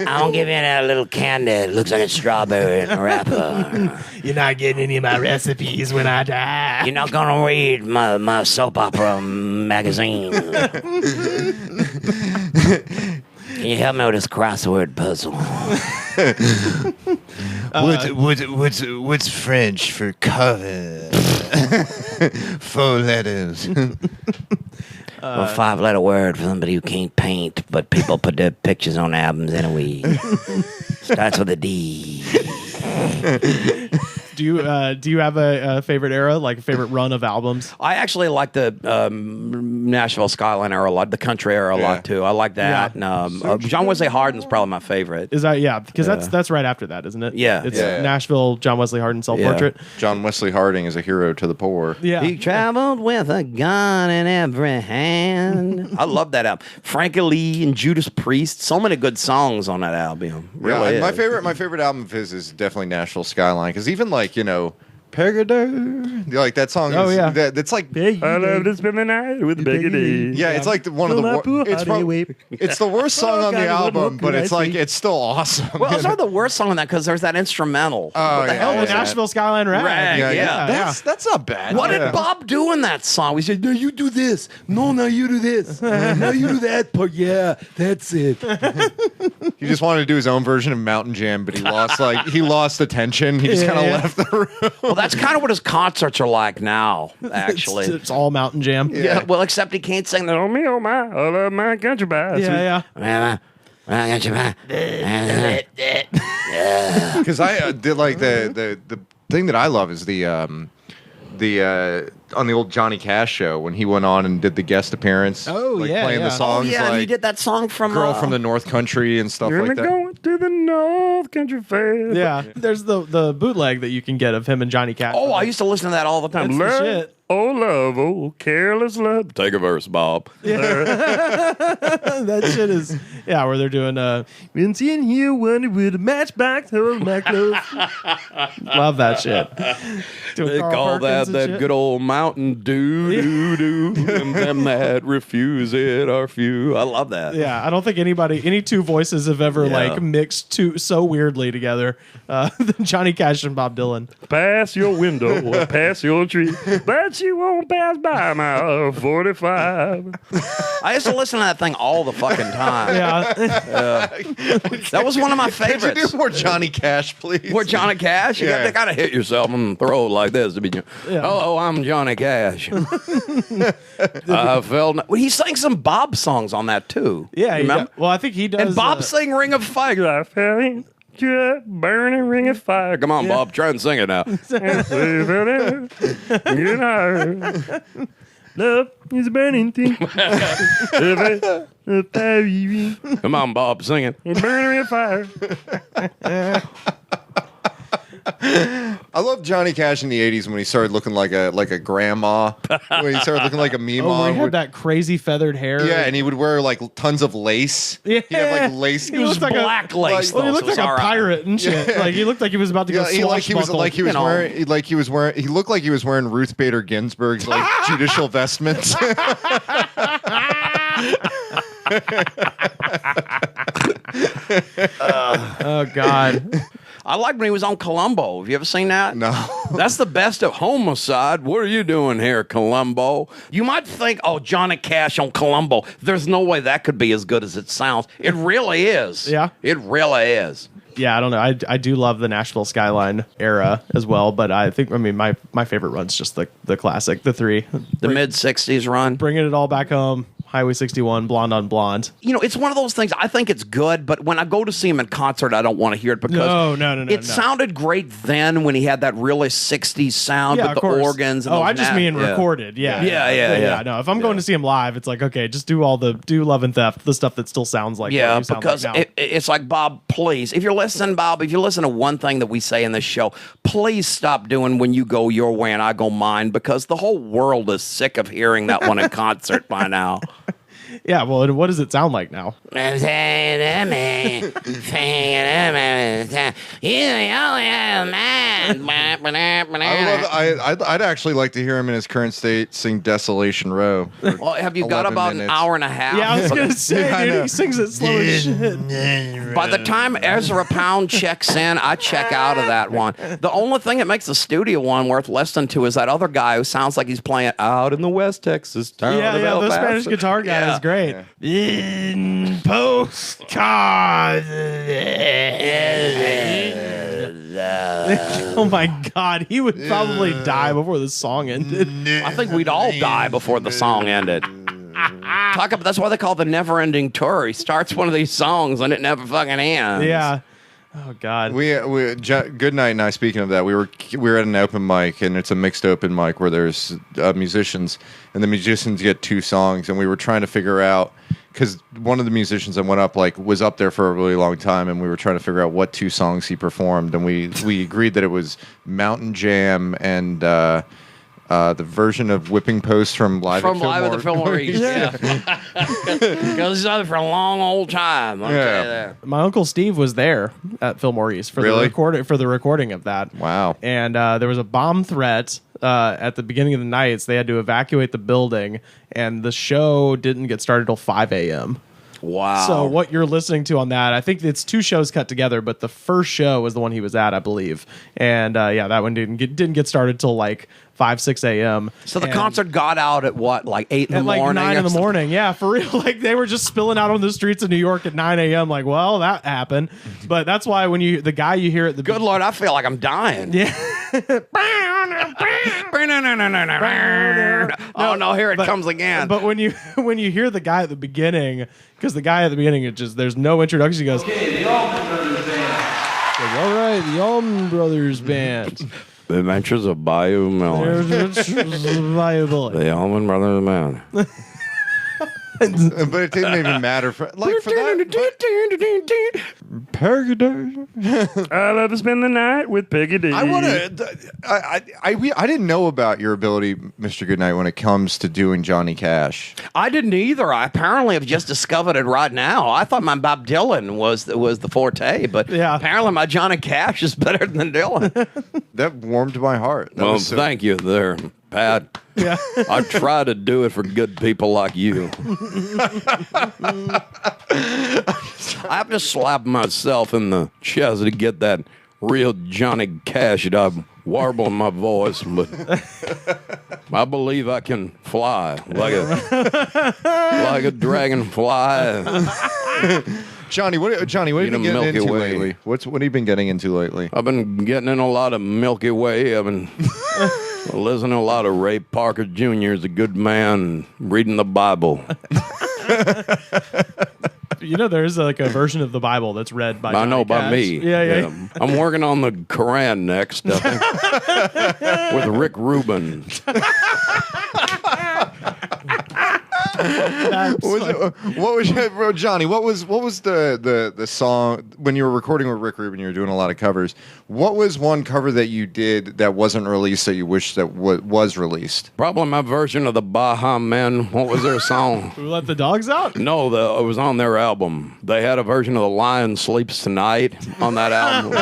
I won't give you that little candy. It looks like a strawberry in a wrapper. You're not getting any of my recipes when I die. You're not gonna read my soap opera magazine. Can you help me with this crossword puzzle? What's French for cover? 4 letters. A 5-letter word for somebody who can't paint, but people put their pictures on albums anyway. Starts with a D. Do you have a favorite era, like a favorite run of albums? I actually like the Nashville Skyline era a lot, the country era a lot too. I like that. Yeah. And, John Wesley Harding's probably my favorite. Is that because that's right after that, isn't it? Yeah. It's Yeah. Nashville, John Wesley Harding self-portrait. John Wesley Harding is a hero to the poor. Yeah. He traveled with a gun in every hand. I love that album. Frankie Lee and Judas Priest. So many good songs on that album. Really my is. favorite album of his is definitely Nashville Skyline because even Pegader, like that song. Oh, yeah. That's like I love to spend the night with Biggity. yeah, it's like one of the it's the worst song on the album, but it's still awesome. Well, it's not the worst song on that because there's that instrumental. What the hell Oh, was that? Nashville Skyline Rag. Rag, yeah. That's not bad. What Yeah. did Bob do in that song? We said, no, you do this. No, now you do this. Now you do that part. Yeah, that's it. He just wanted to do his own version of Mountain Jam, but he lost attention. He just kind of left the room. Well, that's kind of what his concerts are like now, actually. It's all Mountain Jam. Yeah, well, except he can't sing the Oh, me, oh, my. I love my country bass. Yeah. Because I did like the thing that I love is the old Johnny Cash show when he went on and did the guest appearance. Oh, yeah, playing yeah. the songs. Oh, yeah, like he did that song from Girl from the North Country and stuff like that. Going to the North Country Fair. Yeah, there's the bootleg that you can get of him and Johnny Cash. Oh, I used to listen to that all the time. That's the shit. Oh, love, oh, careless love. Take a verse, Bob. That shit is where they're doing been seeing here one with a matchbox hold my clothes. Love that shit. Doing They Carl call Perkins and that shit. good old Mountain Dew, doo, doo. And them that refuse it are few. I love that. Yeah, I don't think any two voices have ever Yeah. like mixed so weirdly together than Johnny Cash and Bob Dylan. Pass your window or pass your tree, but you won't pass by my 45. I used to listen to that thing all the fucking time. Yeah, That was one of my Could you favorites. do more Johnny Cash, please? More Johnny Cash? You Yeah. gotta hit yourself and throw it like this to be. Hello, I'm Johnny Cash. I felt. Well, he sang some Bob songs on that too. yeah. Remember? Well, I think he does. And Bob sang "Ring of Fire." I fell into a burning ring of fire. Come on, Bob, try and sing it now. You know, love is a burning thing. Come on, Bob, sing it. A burning ring of fire. I love Johnny Cash in the '80s when he started looking like a grandma. When he started looking like a Meemaw. Oh, he had that crazy feathered hair. Yeah, and he would wear like tons of lace. Yeah. He had like lace. He looked like Black lace. Well, he though, looked so like it's a all right. pirate and shit. Like he looked like he was about to go Yeah, he looked like he was wearing he looked like he was wearing Ruth Bader Ginsburg's like judicial vestments. Oh God. I liked when he was on Columbo. Have you ever seen that? No. That's the best of Homicide. What are you doing here, Columbo? You might think, oh, Johnny Cash on Columbo. There's no way that could be as good as it sounds. It really is. Yeah. It really is. Yeah, I don't know. I do love the Nashville Skyline era as well, but I mean my favorite run's just the classic, the three. The mid-'60s run. Bringing it all back home. Highway 61, Blonde on Blonde. You know, it's one of those things. I think it's good, but when I go to see him in concert, I don't want to hear it because No. it sounded great then when he had that really 60s sound with the organs. And oh, those I just mean recorded. Yeah. Yeah. No, if I'm going to see him live, it's like, okay, just do Love and Theft, the stuff that still sounds like what you sound because like now. it's like, Bob, please, if you're listening, Bob, if you listen to one thing that we say in this show, please stop doing When You Go Your Way and I Go Mine, because the whole world is sick of hearing that one in concert by now. Yeah, well, and what does it sound like now? I'd actually like to hear him in his current state sing Desolation Row. Well, have you got 11 about minutes. an hour and a half? Yeah, I was going to say, dude, he sings it slow as shit. By the time Ezra Pound checks in, I check out of that one. The only thing that makes the studio one worth listening to is that other guy who sounds like he's playing out in the West Texas town. Yeah, of the El Spanish Paso. guitar guy Yeah. is great. In postcards. Oh my God, he would probably die before the song ended. I think we'd all die before the song ended. Talk about, that's why they call it the never-ending tour. He starts one of these songs and it never fucking ends. Yeah. Oh God. Goodnight and I. Speaking of that, we were at an open mic, and it's a mixed open mic where there's musicians, and the musicians get two songs, and we were trying to figure out, because one of the musicians that went up was up there for a really long time, and we were trying to figure out what two songs he performed, and we agreed that it was Mountain Jam and the version of Whipping Post from Live at the Fillmore East. Yeah. Because he's out there for a long old time. I'll tell you that. My uncle Steve was there at Fillmore East for the recording of that. Wow. And there was a bomb threat at the beginning of the night. So they had to evacuate the building, and the show didn't get started till 5 a.m. Wow. So what you're listening to on that, I think it's two shows cut together, but the first show was the one he was at, I believe. And that one didn't get started till like 5, 6 a.m. So the concert got out at what, like 8 in the morning? Like 9 in the morning. Yeah, for real. Like they were just spilling out on the streets of New York at 9 a.m. Like, well, that happened. But that's why when the guy you hear at the Good Lord, I feel like I'm dying. Yeah. Oh no, here it comes again. But when you hear the guy at the beginning, because the guy at the beginning, there's no introduction. He goes, "Okay, the Allman Brothers Band." Like, all right, the Allman Brothers Band. The Adventures of Bayou Miller. Valuable. The Allman Brothers Man. But it didn't even matter for that. I love to spend the night with Peggy D. I want to. I didn't know about your ability, Mr. Goodnight, when it comes to doing Johnny Cash. I didn't either. I apparently have just discovered it right now. I thought my Bob Dylan was the forte, but apparently my Johnny Cash is better than Dylan. That warmed my heart. Well, thank you there, Pat. Yeah. I try to do it for good people like you. I have to slap myself in the chest to get that real Johnny Cash that I warble in my voice, but I believe I can fly like a dragonfly. Johnny, what have you been getting into lately? What have you been getting into lately? I've been getting in a lot of Milky Way. I've been listening to a lot of Ray Parker Jr. is a good man, reading the Bible. You know, there's like a version of the Bible that's read by Johnny by Cash. me. Yeah. I'm working on the Quran next, I think, with Rick Rubin. What was Johnny? What was the song when you were recording with Rick Rubin? You were doing a lot of covers. What was one cover that you did that wasn't released that you wish that was released? Probably my version of the Baha Men. What was their song? Who Let the Dogs Out? No, it was on their album. They had a version of The Lion Sleeps Tonight on that album.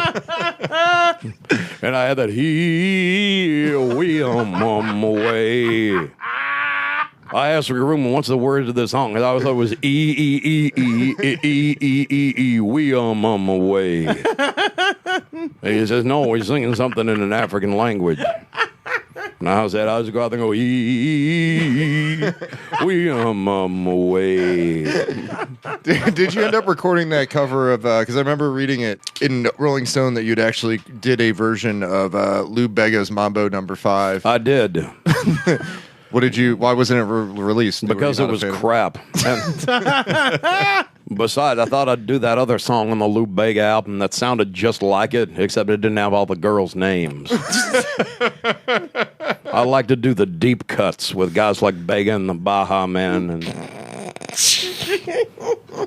And I had that we away. I asked Rick Rubin, what's the words of this song? And I thought it was we away. And he says, no, he's singing something in an African language. And I said, I just go out there and go, we away. Did you end up recording that cover of, because I remember reading it in Rolling Stone that you'd actually did a version of Lou Bega's Mambo No. 5. I did. Why wasn't it released? Because it was crap. Besides, I thought I'd do that other song on the Lou Bega album that sounded just like it, except it didn't have all the girls' names. I like to do the deep cuts with guys like Bega and the Baha Men. And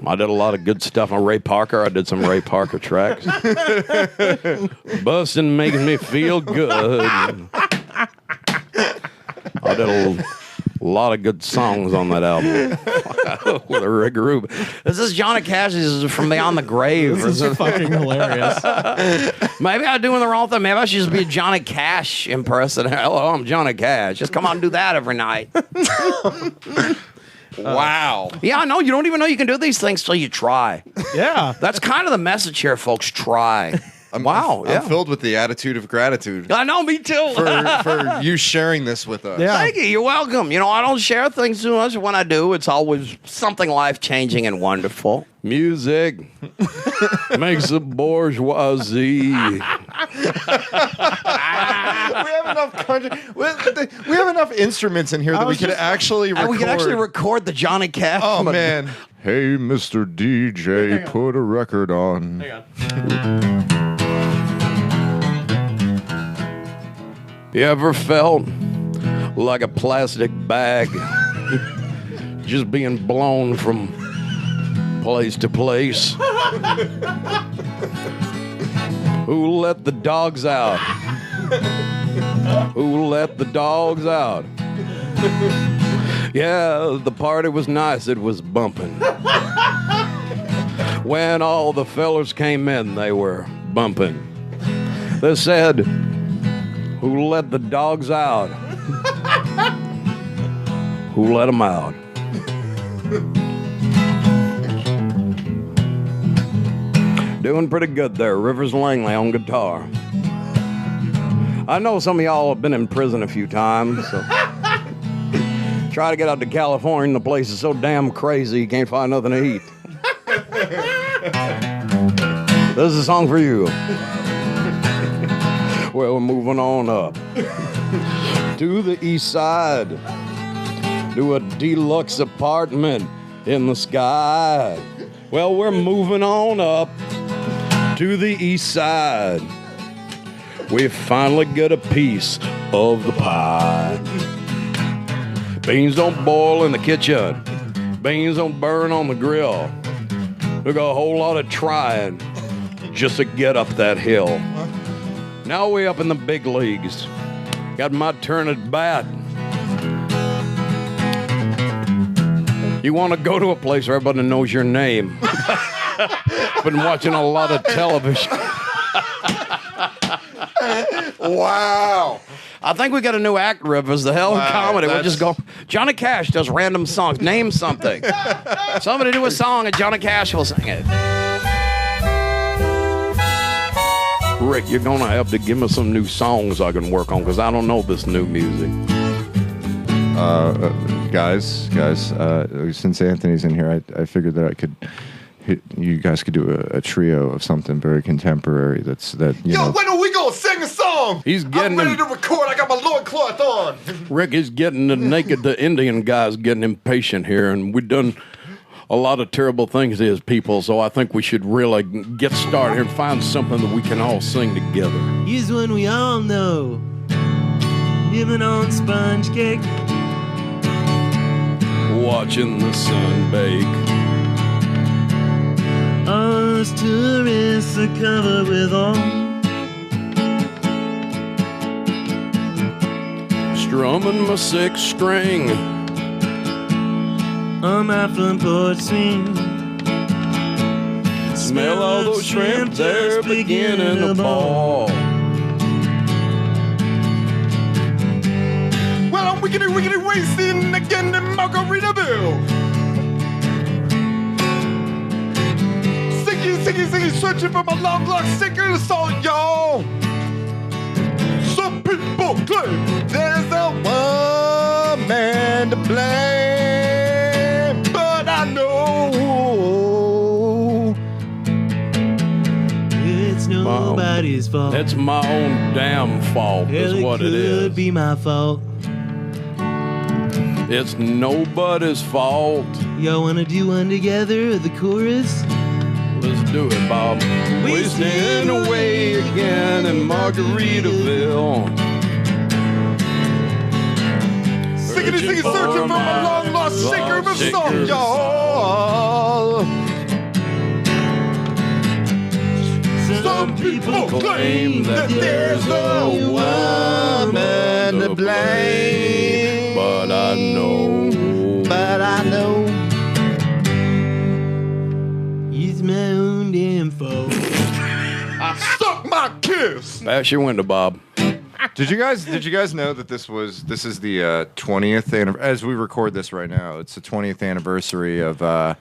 I did a lot of good stuff on Ray Parker. I did some Ray Parker tracks. Bustin' makes me feel good. I did a lot of good songs on that album with Rick Rubin. This is Johnny Cash. This is from Beyond the Grave. This is fucking hilarious. Maybe I'm doing the wrong thing. Maybe I should just be a Johnny Cash impersonator. Hello, I'm Johnny Cash. Just come on and do that every night. Wow. Yeah, I know. You don't even know you can do these things till you try. Yeah. That's kind of the message here, folks. Try. I'm yeah. filled with the attitude of gratitude. I know, me too. for you sharing this with us. Yeah. Thank you. You're welcome. You know, I don't share things too much. When I do, it's always something life-changing and wonderful. Music makes the bourgeoisie. We have enough country. We have enough instruments in here that we could actually record. We could actually record the Johnny Cash. Oh man! Hey, Mr. DJ, put a record on. Hang on. You ever felt like a plastic bag just being blown from place to place? Who let the dogs out? Who let the dogs out? Yeah, the party was nice, it was bumping. When all the fellers came in, they were bumping. They said, who let the dogs out? Who let them out? Doing pretty good there, Rivers Langley on guitar. I know some of y'all have been in prison a few times, so try to get out to California and the place is so damn crazy you can't find nothing to eat. This is a song for you. Well, we're moving on up to the east side, to a deluxe apartment in the sky. Well, we're moving on up to the east side. we finally get a piece of the pie. Beans don't boil in the kitchen. Beans don't burn on the grill. Took a whole lot of trying just to get up that hill. Now we up in the big leagues. Got my turn at bat. You want to go to a place where everybody knows your name. Been watching a lot of television. Wow. I think we got a new act, Rivers. The hell of comedy. We'll just go. Johnny Cash does random songs. Name something. Somebody do a song and Johnny Cash will sing it. Rick, you're going to have to give me some new songs I can work on because I don't know this new music. Guys, since Anthony's in here, I figured that you guys could do a trio of something very contemporary. When are we gonna sing a song? I'm ready to record. I got my loincloth on. Rick is getting the Indian guys getting impatient here, and we've done a lot of terrible things to his people, so I think we should really get started here and find something that we can all sing together. Here's one we all know. Living on sponge cake. Watching the sun bake. Us tourists are covered with all. Strumming my 6 string on my front porch swing. Smell all those shrimp, they're beginning to ball. Well, I'm wickedy wasting again in Margaritaville. Sicky, searching for my long lost sicker song, y'all. Some people claim there's a woman to blame, but I know it's nobody's fault. It's my own damn fault, is what it is. It could be my fault. It's nobody's fault. Y'all wanna do one together, the chorus? Let's do it, Bob. Wasting away again in Margaritaville. Sickity, searching for my long lost sicker of a song, y'all. Some people claim that there's a woman to blame, but I know. He's my own damn fault. Suck my kiss. That's your window, Bob. Did you guys know that this is the 20th as we record this right now? It's the 20th anniversary of the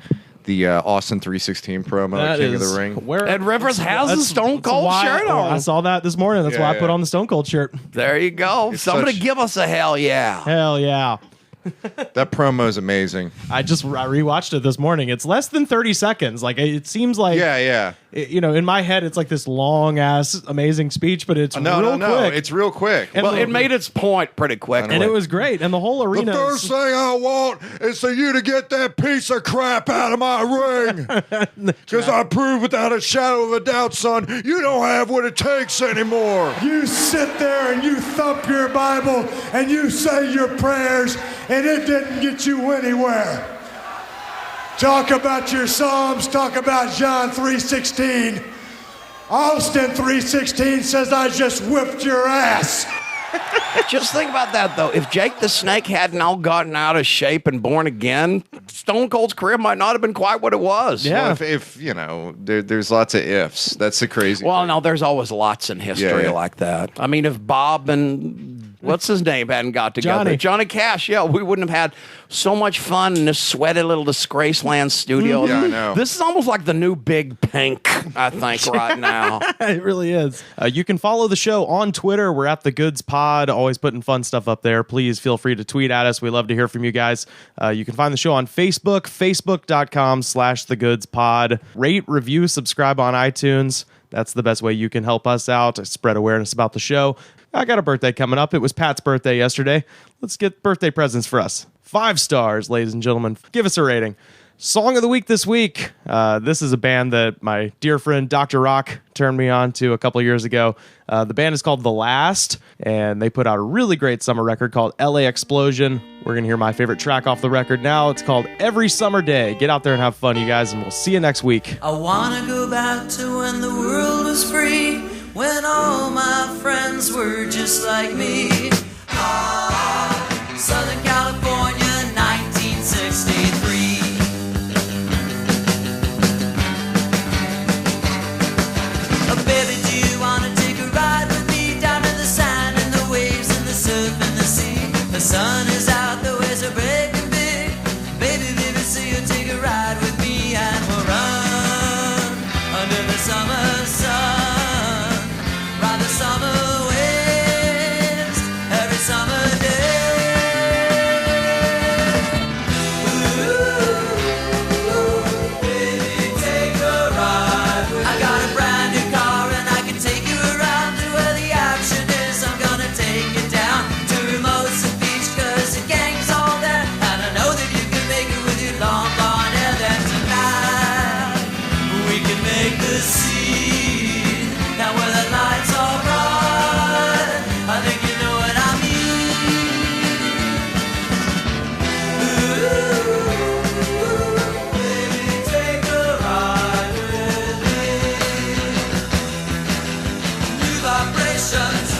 Austin 316 promo at King of the Ring. Ed Rivers has a Stone Cold shirt on. I saw that this morning. That's why I put on the Stone Cold shirt. There you go. Somebody give us a hell yeah. Hell yeah. That promo is amazing. I rewatched it this morning. It's less than 30 seconds. Like it seems like in my head it's like this long ass amazing speech, but it's real quick. It's real quick. And it made its point pretty quick, and it was great. And the whole arena. The first thing I want is for you to get that piece of crap out of my ring, because I prove without a shadow of a doubt, son, you don't have what it takes anymore. You sit there and you thump your Bible and you say your prayers, and it didn't get you anywhere. Talk about your Psalms, talk about John 3:16. Austin 3:16 says I just whipped your ass. Just think about that, though. If Jake the Snake hadn't all gotten out of shape and born again, Stone Cold's career might not have been quite what it was. Yeah. Well, if there's lots of ifs. That's the crazy Well, thing. no, there's always lots in history like that. I mean, if Bob and what's his name hadn't got together, Johnny Cash, we wouldn't have had so much fun in this sweaty little Disgraceland studio. Yeah, I know. This is almost like the new Big Pink, I think, right now. It really is. You can follow the show on Twitter. We're at The Goods Pod, always putting fun stuff up there. Please feel free to tweet at us. We love to hear from you guys. You can find the show on Facebook, facebook.com/TheGoodsPod. Rate, review, subscribe on iTunes. That's the best way you can help us out, spread awareness about the show. I got a birthday coming up. It was Pat's birthday yesterday. Let's get birthday presents for us. 5 stars, ladies and gentlemen. Give us a rating. Song of the week this week. This is a band that my dear friend Dr. Rock turned me on to a couple of years ago. The band is called The Last, and they put out a really great summer record called LA Explosion. We're going to hear my favorite track off the record now. It's called Every Summer Day. Get out there and have fun, you guys, and we'll see you next week. I wanna go back to when the world was free, when all my friends were just like me. Ah, Southern California, 1963. Baby, do you wanna take a ride with me down to the sand and the waves and the surf and the sea? The sun is out, the waves are breaking big. Baby, baby, so you take a ride with me and we'll run under the summer sun, ride the summer waves every summer day. Ooh, baby, take a ride with me. I got a brand new car and I can take you around to where the action is. I'm gonna take you down to lonesome beach, cause the gang's all there, and I know that you can make it with your long blonde hair. Then tonight we can make the scene, now where the lights are bright. I think you know what I mean. Ooh, baby, take a ride with me. New vibrations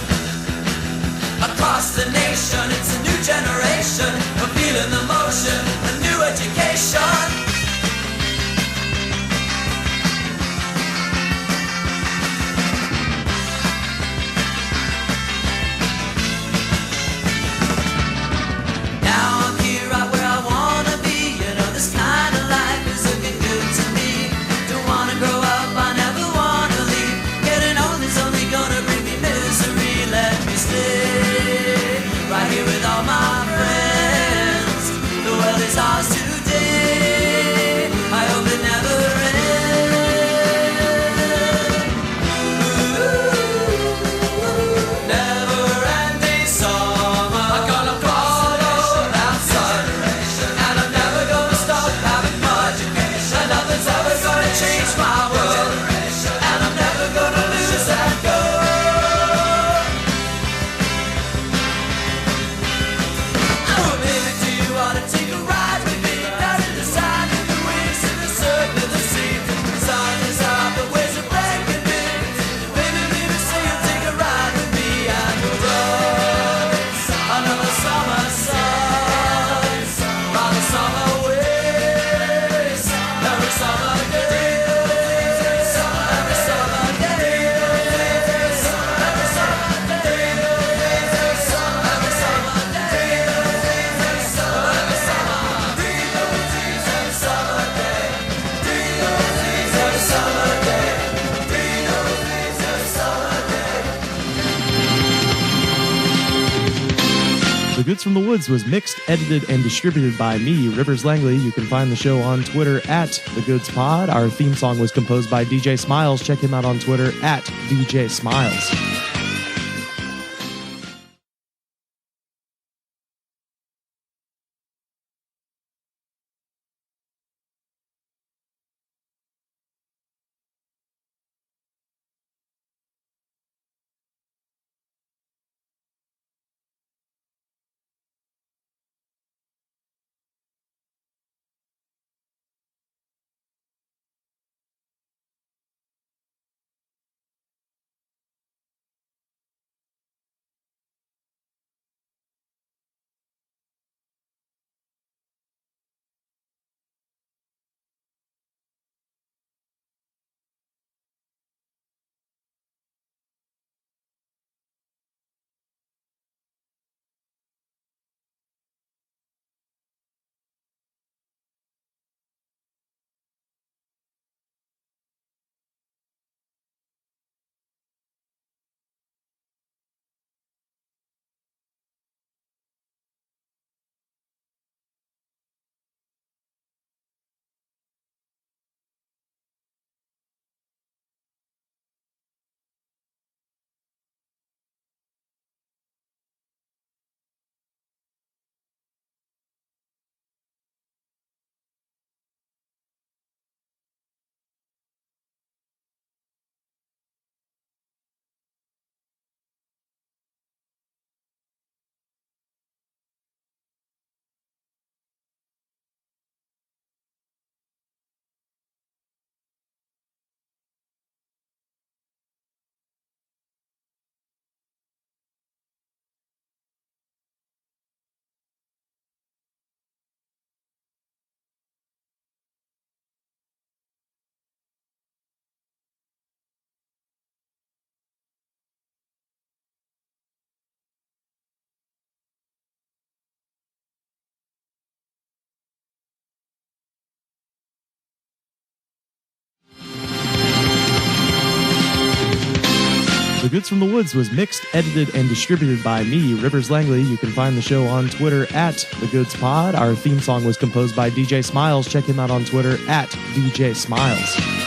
across the nation. It's a new generation. We're feeling the motion. A new education. Now I'm here right where I wanna be. You know this kind of life is looking good to me. Don't wanna grow up, I never wanna leave. Getting old is only gonna bring me misery. Let me stay right here with all my friends. The world is ours today. I hope it never ends. Ooh, never-ending summer. I'm gonna follow that sun, and I'm never gonna stop having fun. And nothing's ever gonna change my world, and I'm never gonna lose that goal. Oh, baby, do you wanna take a ride with me down to the sand and the waves and the surf and the sea? The sun is out, the waves are breaking big. Baby, baby, say you'll take a ride with me and we'll run another summer sun, ride the summer waves every summer day. Every summer day. Every summer day. Every summer The Goods from the Woods was mixed, edited, and distributed by me, Rivers Langley. You can find the show on Twitter at The Goods Pod. Our theme song was composed by DJ Smiles. Check him out on Twitter at DJ Smiles. Goods from the Woods was mixed, edited, and distributed by me, Rivers Langley. You can find the show on Twitter at The Goods Pod. Our theme song was composed by DJ Smiles. Check him out on Twitter at DJ Smiles.